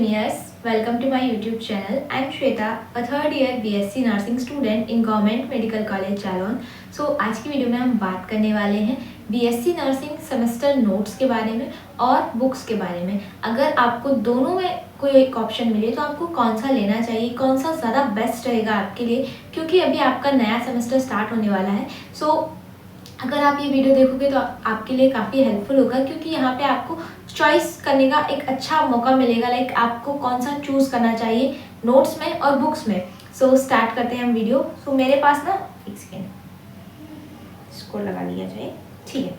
juniors, welcome to my YouTube channel. I am Shweta, a third year BSc Nursing student in Government Medical College Jalon. So आज की video में हम बात करने वाले हैं BSc नर्सिंग सेमेस्टर नोट्स के बारे में और बुक्स के बारे में। अगर आपको दोनों में कोई एक ऑप्शन मिले तो आपको कौन सा लेना चाहिए, कौन सा ज़्यादा बेस्ट रहेगा आपके लिए, क्योंकि अभी आपका नया सेमेस्टर स्टार्ट होने वाला है। अगर आप ये वीडियो देखोगे तो आपके लिए काफ़ी हेल्पफुल होगा, क्योंकि यहाँ पे आपको चॉइस करने का एक अच्छा मौका मिलेगा, लाइक आपको कौन सा चूज़ करना चाहिए नोट्स में और बुक्स में। स्टार्ट करते हैं हम वीडियो। मेरे पास ना एक सेकेंड इसको लगा लिया जाए, ठीक है।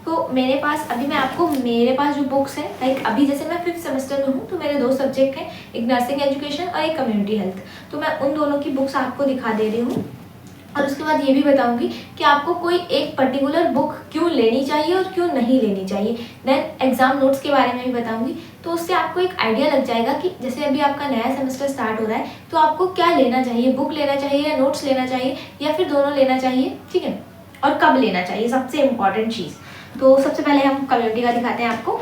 तो मेरे पास जो बुक्स हैं, लाइक अभी जैसे मैं 5th सेमेस्टर में हूँ तो मेरे 2 सब्जेक्ट हैं, एक नर्सिंग एजुकेशन और एक कम्युनिटी हेल्थ। तो मैं उन दोनों की बुक्स आपको दिखा दे रही हूँ और उसके बाद ये भी बताऊंगी कि आपको कोई एक पर्टिकुलर बुक क्यों लेनी चाहिए और क्यों नहीं लेनी चाहिए। देन एग्जाम नोट्स के बारे में भी बताऊंगी, तो उससे आपको एक आइडिया लग जाएगा कि जैसे अभी आपका नया सेमेस्टर स्टार्ट हो रहा है तो आपको क्या लेना चाहिए, बुक लेना चाहिए या नोट्स लेना चाहिए या फिर दोनों लेना चाहिए, ठीक है, और कब लेना चाहिए, सबसे इम्पॉर्टेंट चीज़। तो सबसे पहले हम कम्युनिटी का दिखाते हैं आपको।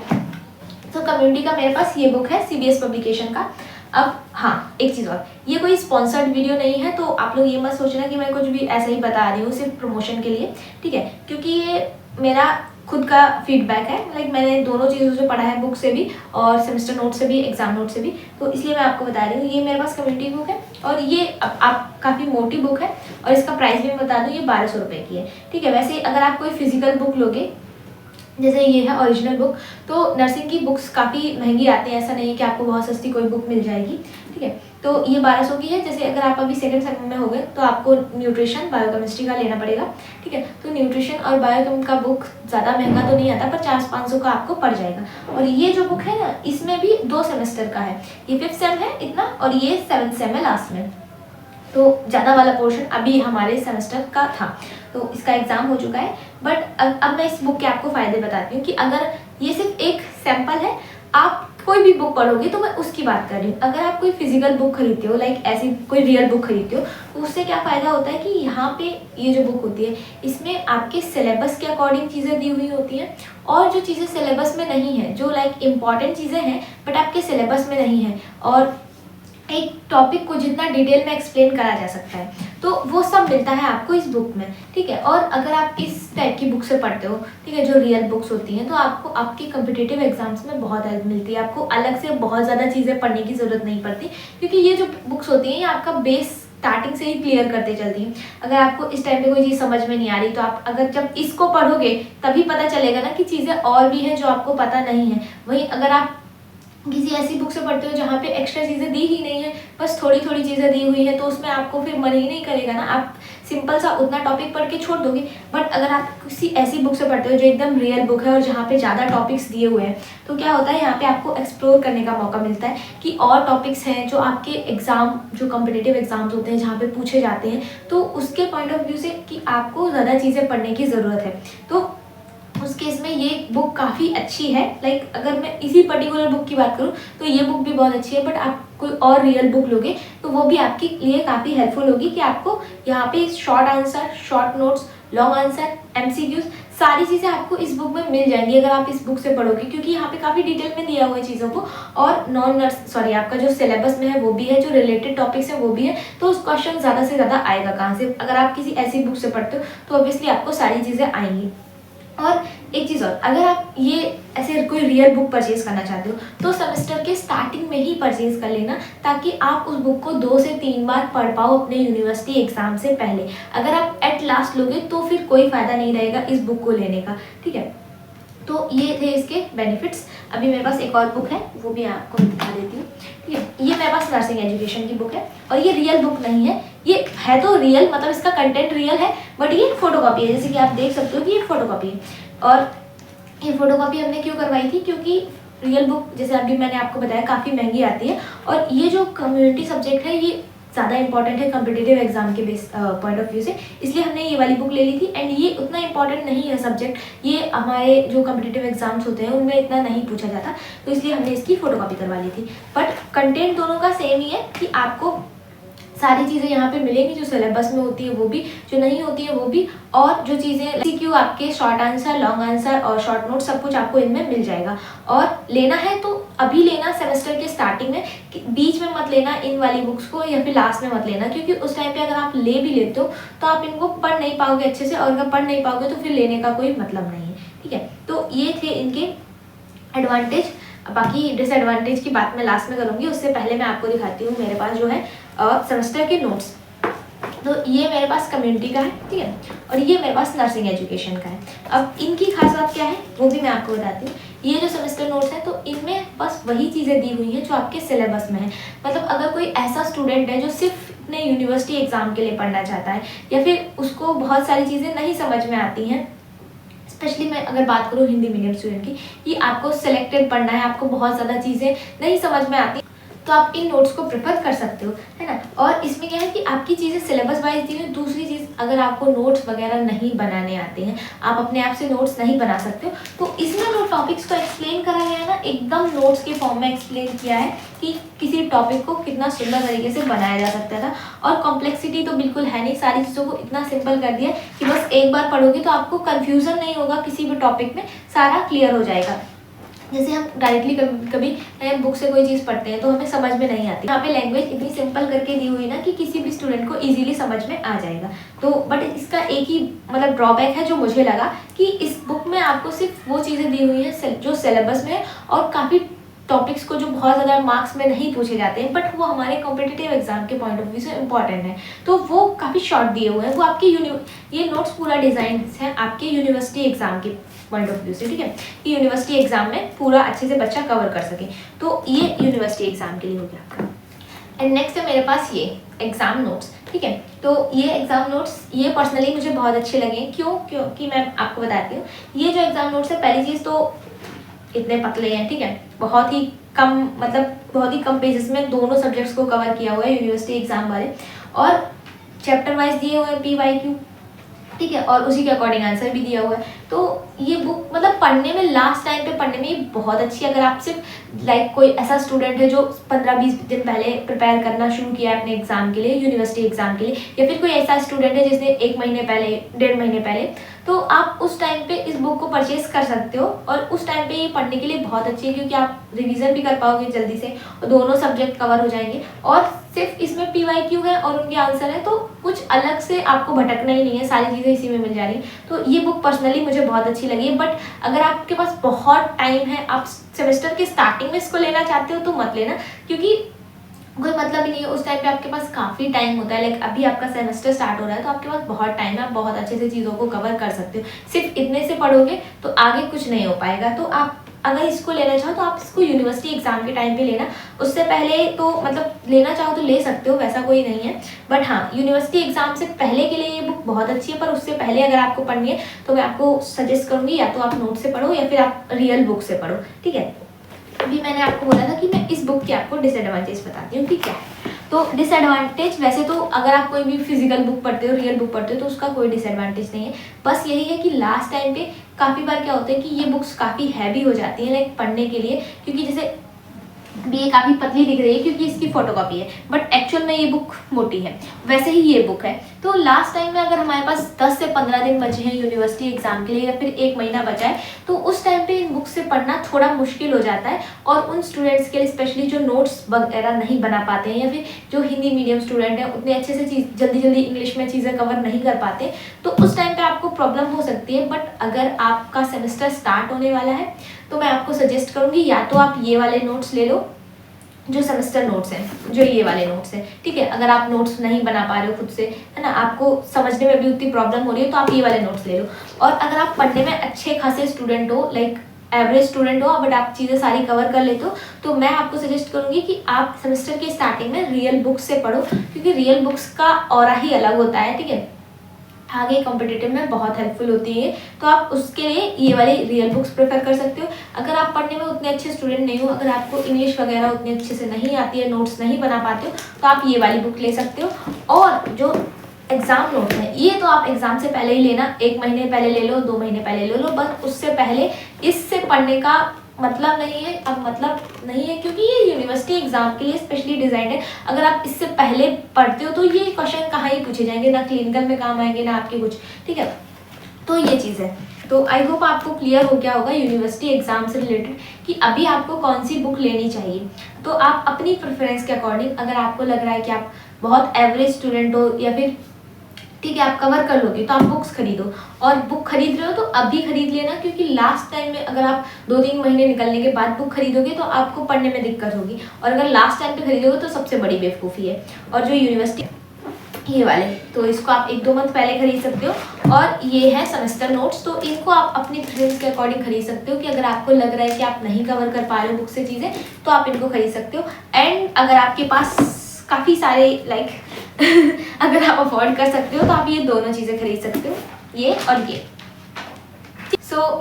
तो कम्युनिटी का मेरे पास ये बुक है CBS पब्लिकेशन का। अब हाँ, एक चीज़ और, ये कोई स्पॉन्सर्ड वीडियो नहीं है, तो आप लोग ये मत सोचना कि मैं कुछ भी ऐसे ही बता रही हूँ सिर्फ प्रमोशन के लिए, ठीक है, क्योंकि ये मेरा खुद का फीडबैक है। लाइक मैंने दोनों चीज़ों से पढ़ा है, बुक से भी और सेमेस्टर नोट से भी, एग्जाम नोट से भी, तो इसलिए मैं आपको बता रही हूँ। ये मेरे पास कम्युनिटी बुक है और ये आप काफ़ी मोटी बुक है और इसका प्राइस भी मैं बता दूँ, ये 1200 रुपये की है, ठीक है। वैसे अगर आप कोई फिजिकल बुक लोगे, जैसे ये है ओरिजिनल बुक, तो नर्सिंग की बुक्स काफ़ी महंगी आती हैं, ऐसा नहीं है कि आपको बहुत सस्ती कोई बुक मिल जाएगी, ठीक है। तो ये 1200 की है। जैसे अगर आप अभी सेकंड सेम में हो गए तो आपको न्यूट्रिशन बायोकेमिस्ट्री का लेना पड़ेगा, ठीक है। तो न्यूट्रिशन और बायोकेम का बुक ज़्यादा महंगा तो नहीं आता, पर 400-500 का आपको पड़ जाएगा। और ये जो बुक है ना, इसमें भी 2 सेमेस्टर का है, ये 5th सेम है इतना और ये 7th सेम है लास्ट में, तो ज़्यादा वाला पोर्शन अभी हमारे सेमेस्टर का था, तो इसका एग्ज़ाम हो चुका है। बट अब मैं इस बुक के आपको फ़ायदे बताती हूँ कि अगर ये सिर्फ एक सैम्पल है, आप कोई भी बुक पढ़ोगे तो मैं उसकी बात कर रही हूँ। अगर आप कोई फिजिकल बुक खरीदते हो, लाइक ऐसी कोई रियल बुक खरीदते हो, तो उससे क्या फ़ायदा होता है कि यहाँ पे ये जो बुक होती है इसमें आपके सिलेबस के अकॉर्डिंग चीज़ें दी हुई होती हैं, और जो चीज़ें सिलेबस में नहीं है, जो लाइक इम्पॉर्टेंट चीज़ें हैं बट आपके सिलेबस में नहीं है, और एक टॉपिक को जितना डिटेल में एक्सप्लेन करा जा सकता है, तो वो सब मिलता है आपको इस बुक में, ठीक है। और अगर आप इस टाइप की बुक से पढ़ते हो, ठीक है, जो रियल बुक्स होती हैं, तो आपको आपके कम्पिटिटिव एग्जाम्स में बहुत हेल्प मिलती है। आपको अलग से बहुत ज़्यादा चीज़ें पढ़ने की ज़रूरत नहीं पड़ती, क्योंकि ये जो बुक्स होती हैं ये आपका बेस स्टार्टिंग से ही क्लियर करते चलती हैं। अगर आपको इस टाइम पे कोई चीज़ समझ में नहीं आ रही, तो आप अगर जब इसको पढ़ोगे तभी पता चलेगा ना कि चीज़ें और भी हैं जो आपको पता नहीं है। वहीं अगर आप किसी ऐसी बुक से पढ़ते हो जहाँ पे एक्स्ट्रा चीज़ें दी ही नहीं है, बस थोड़ी थोड़ी चीज़ें दी हुई है, तो उसमें आपको फिर मन ही नहीं करेगा ना, आप सिंपल सा उतना टॉपिक पढ़ के छोड़ दोगे। बट अगर आप किसी ऐसी बुक से पढ़ते हो जो एकदम रियल बुक है और जहाँ पे ज़्यादा टॉपिक्स दिए हुए हैं, तो क्या होता है, यहाँ पे आपको एक्सप्लोर करने का मौका मिलता है कि और टॉपिक्स हैं जो आपके एग्ज़ाम, जो कम्पिटिटिव एग्जाम्स होते हैं जहाँ पे पूछे जाते हैं, तो उसके पॉइंट ऑफ व्यू से कि आपको ज़्यादा चीज़ें पढ़ने की ज़रूरत है, तो उस केस में ये बुक काफ़ी अच्छी है। लाइक अगर मैं इसी पर्टिकुलर बुक की बात करूँ तो ये बुक भी बहुत अच्छी है, बट आप कोई और रियल बुक लोगे तो वो भी आपके लिए काफ़ी हेल्पफुल होगी कि आपको यहाँ पे short answer, short notes, long answer, MCQs, सारी चीज़ें आपको इस बुक में मिल जाएंगी अगर आप इस बुक से पढ़ोगे, क्योंकि यहाँ पे काफ़ी डिटेल में दिया हुआ है चीज़ों को, और आपका जो सिलेबस में है वो भी है, जो रिलेटेड टॉपिक्स है वो भी है, तो उस क्वेश्चन ज़्यादा से ज़्यादा आएगा कहाँ से। अगर आप किसी ऐसी बुक से पढ़ते हो तो ऑब्वियसली आपको सारी चीज़ें आएंगी। और एक चीज़ और, अगर आप ये ऐसे कोई रियल बुक परचेज करना चाहते हो तो सेमेस्टर के स्टार्टिंग में ही परचेज कर लेना, ताकि आप उस बुक को 2 से 3 बार पढ़ पाओ अपने यूनिवर्सिटी एग्जाम से पहले। अगर आप एट लास्ट लोगे तो फिर कोई फ़ायदा नहीं रहेगा इस बुक को लेने का, ठीक है। तो ये थे इसके बेनिफिट्स। अभी मेरे पास एक और बुक है, वो भी आपको दिखा देती हूँ, ठीक है। ये मेरे पास नर्सिंग एजुकेशन की बुक है और ये रियल बुक नहीं है, ये है तो रियल, मतलब इसका कंटेंट रियल है, बट ये फोटोकॉपी है, जैसे कि आप देख सकते हो कि ये फोटोकॉपी है। और ये फोटोकॉपी हमने क्यों करवाई थी, क्योंकि रियल बुक, जैसे अभी मैंने आपको बताया, काफ़ी महंगी आती है, और ये जो कम्युनिटी सब्जेक्ट है ये ज़्यादा इंपॉर्टेंट है कम्पिटिटिव एग्जाम के बेस पॉइंट ऑफ व्यू से, इसलिए हमने ये वाली बुक ले ली थी। एंड ये उतना इंपॉर्टेंट नहीं है सब्जेक्ट, ये हमारे जो कम्पिटिटिव एग्जाम्स होते हैं उनमें इतना नहीं पूछा जाता, तो इसलिए हमने इसकी फ़ोटोकॉपी करवा ली थी। बट कंटेंट दोनों का सेम ही है कि आपको सारी चीज़ें यहाँ पे मिलेंगी, जो सिलेबस में होती है वो भी, जो नहीं होती है वो भी, और जो चीज़ें MCQ आपके शॉर्ट आंसर, लॉन्ग आंसर और शॉर्ट नोट सब कुछ आपको इनमें मिल जाएगा। और लेना है तो अभी लेना, सेमेस्टर के स्टार्टिंग में, बीच में मत लेना इन वाली बुक्स को, या फिर लास्ट में मत लेना, क्योंकि उस टाइम पे अगर आप ले भी लेते हो तो आप इनको पढ़ नहीं पाओगे अच्छे से, और अगर पढ़ नहीं पाओगे तो फिर लेने का कोई मतलब नहीं है। ठीक है, तो ये थे इनके एडवांटेज। बाकी डिसएडवांटेज की बात मैं लास्ट में करूँगी, उससे पहले मैं आपको दिखाती हूँ मेरे पास जो है सेमेस्टर के नोट्स। तो ये मेरे पास कम्युनिटी का है, ठीक है, और ये मेरे पास नर्सिंग एजुकेशन का है। अब इनकी खास बात क्या है वो भी मैं आपको बताती हूँ। ये जो सेमेस्टर नोट्स हैं तो इनमें बस वही चीज़ें दी हुई हैं जो आपके सिलेबस में है। मतलब अगर कोई ऐसा स्टूडेंट है जो सिर्फ अपने यूनिवर्सिटी एग्ज़ाम के लिए पढ़ना चाहता है, या फिर उसको बहुत सारी चीज़ें नहीं समझ में आती हैं, स्पेशली मैं अगर बात करूँ हिंदी मीडियम स्टूडेंट की, कि आपको सिलेक्टेड पढ़ना है, आपको बहुत ज़्यादा चीज़ें नहीं समझ में आती, तो आप इन नोट्स को प्रेफर कर सकते हो, है ना। और इसमें क्या है कि आपकी चीज़ें सिलेबस वाइज दी हुई। दूसरी चीज़, अगर आपको नोट्स वगैरह नहीं बनाने आते हैं, आप अपने आप से नोट्स नहीं बना सकते हो, तो इसमें जो टॉपिक्स को एक्सप्लेन करा गया है ना, एकदम नोट्स के फॉर्म में एक्सप्लेन किया है कि किसी टॉपिक को कितना सुंदर तरीके से बनाया जा सकता था। और कॉम्प्लेक्सिटी तो बिल्कुल है नहीं, सारी चीज़ों को इतना सिंपल कर दिया कि बस एक बार पढ़ोगे तो आपको कन्फ्यूज़न नहीं होगा, किसी भी टॉपिक में सारा क्लियर हो जाएगा। जैसे हम डायरेक्टली कभी बुक से कोई चीज़ पढ़ते हैं तो हमें समझ में नहीं आती, यहाँ पे लैंग्वेज इतनी सिंपल करके दी हुई ना कि किसी भी स्टूडेंट को इजीली समझ में आ जाएगा। तो बट इसका एक ही मतलब ड्रॉबैक है जो मुझे लगा, कि इस बुक में आपको सिर्फ वो चीज़ें दी हुई हैं जो सिलेबस में है, और काफ़ी टॉपिक्स को जो बहुत ज़्यादा मार्क्स में नहीं पूछे जाते हैं, बट वो हमारे कॉम्पिटिटिव एग्जाम के पॉइंट ऑफ व्यू से इंपॉर्टेंट है, तो वो काफ़ी शॉर्ट दिए हुए हैं। वो आपके ये नोट्स पूरा डिज़ाइन है आपके यूनिवर्सिटी एग्जाम के पॉइंट ऑफ व्यू से, ठीक है, कि यूनिवर्सिटी एग्जाम में पूरा अच्छे से बच्चा कवर कर सके। तो ये यूनिवर्सिटी एग्जाम के लिए हो गया आपका। एंड नेक्स्ट है मेरे पास ये एग्जाम नोट्स, ठीक है। तो ये एग्जाम नोट्स, ये पर्सनली मुझे बहुत अच्छे लगे। क्योंकि मैं आपको बताती हूँ, ये जो एग्जाम नोट्स है, पहली चीज़ तो इतने पतले हैं, ठीक है, बहुत ही कम पेजेस में दोनों सब्जेक्ट्स को कवर किया हुआ है यूनिवर्सिटी एग्जाम वाले, और चैप्टर वाइज दिए हुए हैं PYQ, ठीक है, और उसी के अकॉर्डिंग आंसर भी दिया हुआ है। तो ये बुक मतलब पढ़ने में, लास्ट टाइम पे पढ़ने में ये बहुत अच्छी है। अगर आप सिर्फ कोई ऐसा स्टूडेंट है जो 15-20 दिन पहले प्रिपेयर करना शुरू किया है अपने एग्जाम के लिए, यूनिवर्सिटी एग्जाम के लिए, या फिर कोई ऐसा स्टूडेंट है जिसने 1 महीने पहले, 1.5 महीने पहले, तो आप उस टाइम पे इस बुक को परचेज कर सकते हो। और उस टाइम पे ये पढ़ने के लिए बहुत अच्छी है, क्योंकि आप रिवीजन भी कर पाओगे जल्दी से, और दोनों सब्जेक्ट कवर हो जाएंगे, और सिर्फ इसमें PYQ है और उनके आंसर है, तो कुछ अलग से आपको भटकना ही नहीं है, सारी चीज़ें इसी में मिल जा रही हैं। तो ये बुक पर्सनली मुझे बहुत अच्छी लगी है। बट अगर आपके पास बहुत टाइम है, आप सेमेस्टर के स्टार्टिंग में इसको लेना चाहते हो तो मत लेना, क्योंकि कोई मतलब ही नहीं है। उस टाइम पे आपके पास काफ़ी टाइम होता है, अभी आपका सेमेस्टर स्टार्ट हो रहा है तो आपके पास बहुत टाइम है, आप बहुत अच्छे से चीज़ों को कवर कर सकते हो। सिर्फ इतने से पढ़ोगे तो आगे कुछ नहीं हो पाएगा। तो आप अगर इसको लेना चाहो तो आप इसको यूनिवर्सिटी एग्जाम के टाइम पे लेना, उससे पहले तो मतलब लेना चाहो तो ले सकते हो, वैसा कोई नहीं है। बट हाँ, यूनिवर्सिटी एग्जाम से पहले के लिए ये बुक बहुत अच्छी है, पर उससे पहले अगर आपको पढ़नी है तो मैं आपको सजेस्ट करूँगी या तो आप नोट से पढ़ो या फिर आप रियल बुक से पढ़ो, ठीक है। अभी मैंने आपको बोला था कि मैं इस बुक की आपको डिसएडवांटेज बताती हूँ कि क्या है। तो डिसएडवांटेज, वैसे तो अगर आप कोई भी फिजिकल बुक पढ़ते हो, रियल बुक पढ़ते हो, तो उसका कोई डिसएडवांटेज नहीं है। बस यही है कि लास्ट टाइम पे काफ़ी बार क्या होता है कि ये बुक्स काफ़ी हैवी हो जाती हैं पढ़ने के लिए, क्योंकि जैसे भी ये काफ़ी पतली दिख रही है क्योंकि इसकी फोटोकॉपी है, बट एक्चुअल में ये बुक मोटी है। वैसे ही ये बुक है। तो लास्ट टाइम में अगर हमारे पास 10 से 15 दिन बचे हैं यूनिवर्सिटी एग्जाम के लिए, या फिर 1 महीना बचा है, तो उस टाइम पे इन बुक से पढ़ना थोड़ा मुश्किल हो जाता है। और उन स्टूडेंट्स के लिए स्पेशली जो नोट्स वगैरह नहीं बना पाते हैं, या फिर जो हिंदी मीडियम स्टूडेंट हैं, उतने अच्छे से जल्दी इंग्लिश में चीज़ें कवर नहीं कर पाते, तो उस टाइम पर आपको प्रॉब्लम हो सकती है। बट अगर आपका सेमेस्टर स्टार्ट होने वाला है तो मैं आपको सजेस्ट करूँगी या तो आप ये वाले नोट्स ले लो, जो सेमेस्टर नोट्स हैं, जो ये वाले नोट्स हैं, ठीक है। अगर आप नोट्स नहीं बना पा रहे हो खुद से, है ना, आपको समझने में भी उतनी प्रॉब्लम हो रही है, तो आप ये वाले नोट्स ले लो। और अगर आप पढ़ने में अच्छे खासे स्टूडेंट हो, एवरेज स्टूडेंट हो, बट आप चीज़ें सारी कवर कर लेते हो, तो मैं आपको सजेस्ट करूँगी कि आप सेमेस्टर के स्टार्टिंग में रियल बुक्स से पढ़ो, क्योंकि रियल बुक्स का ऑरा ही अलग होता है, ठीक है। आगे कॉम्पिटिटिव में बहुत हेल्पफुल होती है, तो आप उसके लिए ये वाली रियल बुक्स प्रेफर कर सकते हो। अगर आप पढ़ने में उतने अच्छे स्टूडेंट नहीं हो, अगर आपको इंग्लिश वगैरह उतने अच्छे से नहीं आती है, नोट्स नहीं बना पाते हो, तो आप ये वाली बुक ले सकते हो। और जो एग्ज़ाम नोट है, ये तो आप एग्ज़ाम से पहले ही लेना, 1 महीने पहले ले लो, 2 महीने पहले ले लो, बस उससे पहले इससे पढ़ने का मतलब नहीं है। अब मतलब नहीं है क्योंकि ये यूनिवर्सिटी एग्जाम के लिए स्पेशली डिजाइंड है। अगर आप इससे पहले पढ़ते हो तो ये क्वेश्चन कहाँ ही पूछे जाएंगे, ना क्लिनिकल में काम आएंगे ना आपके कुछ, ठीक है। तो ये चीज़ है। तो आई होप आपको क्लियर हो गया होगा यूनिवर्सिटी एग्जाम से रिलेटेड कि अभी आपको कौन सी बुक लेनी चाहिए। तो आप अपनी प्रेफरेंस के अकॉर्डिंग, अगर आपको लग रहा है कि आप बहुत एवरेज स्टूडेंट हो या फिर ठीक है आप कवर कर लोगे, तो आप बुक्स खरीदो। और बुक खरीद रहे हो तो अभी खरीद लेना, क्योंकि लास्ट टाइम में अगर आप 2-3 महीने निकलने के बाद बुक खरीदोगे तो आपको पढ़ने में दिक्कत होगी, और अगर लास्ट टाइम पे खरीदोगे तो सबसे बड़ी बेवकूफ़ी है। और जो यूनिवर्सिटी ये वाले, तो इसको आप 1-2 मंथ पहले खरीद सकते हो। और ये है सेमेस्टर नोट्स, तो इनको आप अपनी प्रेफरेंस के अकॉर्डिंग खरीद सकते हो कि अगर आपको लग रहा है कि आप नहीं कवर कर पा रहे हो बुक से चीज़ें, तो आप इनको खरीद सकते हो। एंड अगर आपके पास काफ़ी सारे अगर आप अफोर्ड कर सकते हो तो आप ये दोनों चीज़ें खरीद सकते हो, ये और ये।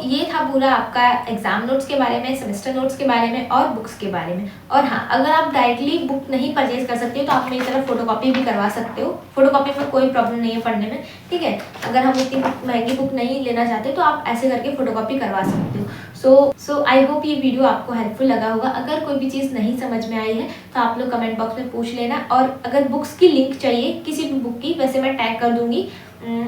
ये था पूरा आपका एग्जाम नोट्स के बारे में, सेमेस्टर नोट्स के बारे में और बुक्स के बारे में। और हाँ, अगर आप डायरेक्टली बुक नहीं परचेज कर सकते हो तो आप मेरी तरफ फोटोकॉपी भी करवा सकते हो। फोटोकॉपी में कोई प्रॉब्लम नहीं है पढ़ने में, ठीक है। अगर हम इतनी महंगी बुक नहीं लेना चाहते तो आप ऐसे करके फोटोकॉपी करवा सकते हो। सो आई होप ये वीडियो आपको हेल्पफुल लगा होगा। अगर कोई भी चीज़ नहीं समझ में आई है तो आप लोग कमेंट बॉक्स में पूछ लेना। और अगर बुक्स की लिंक चाहिए किसी भी बुक की, वैसे मैं टैग कर दूंगी,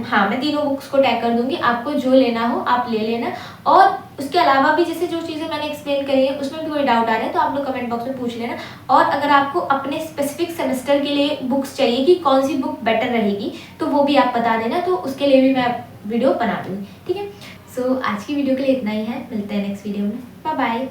हाँ मैं तीनों बुक्स को टैग कर दूंगी, आपको जो लेना हो आप ले लेना। और उसके अलावा भी जैसे जो चीज़ें मैंने एक्सप्लेन करी है उसमें भी कोई डाउट आ रहा है तो आप लोग कमेंट बॉक्स में पूछ लेना। और अगर आपको अपने स्पेसिफिक सेमेस्टर के लिए बुक्स चाहिए कि कौन सी बुक बेटर रहेगी तो वो भी आप बता देना, तो उसके लिए भी मैं वीडियो बना दूँगी, ठीक है। सो आज की वीडियो के लिए इतना ही है, मिलते हैं नेक्स्ट वीडियो में, बाय बाय।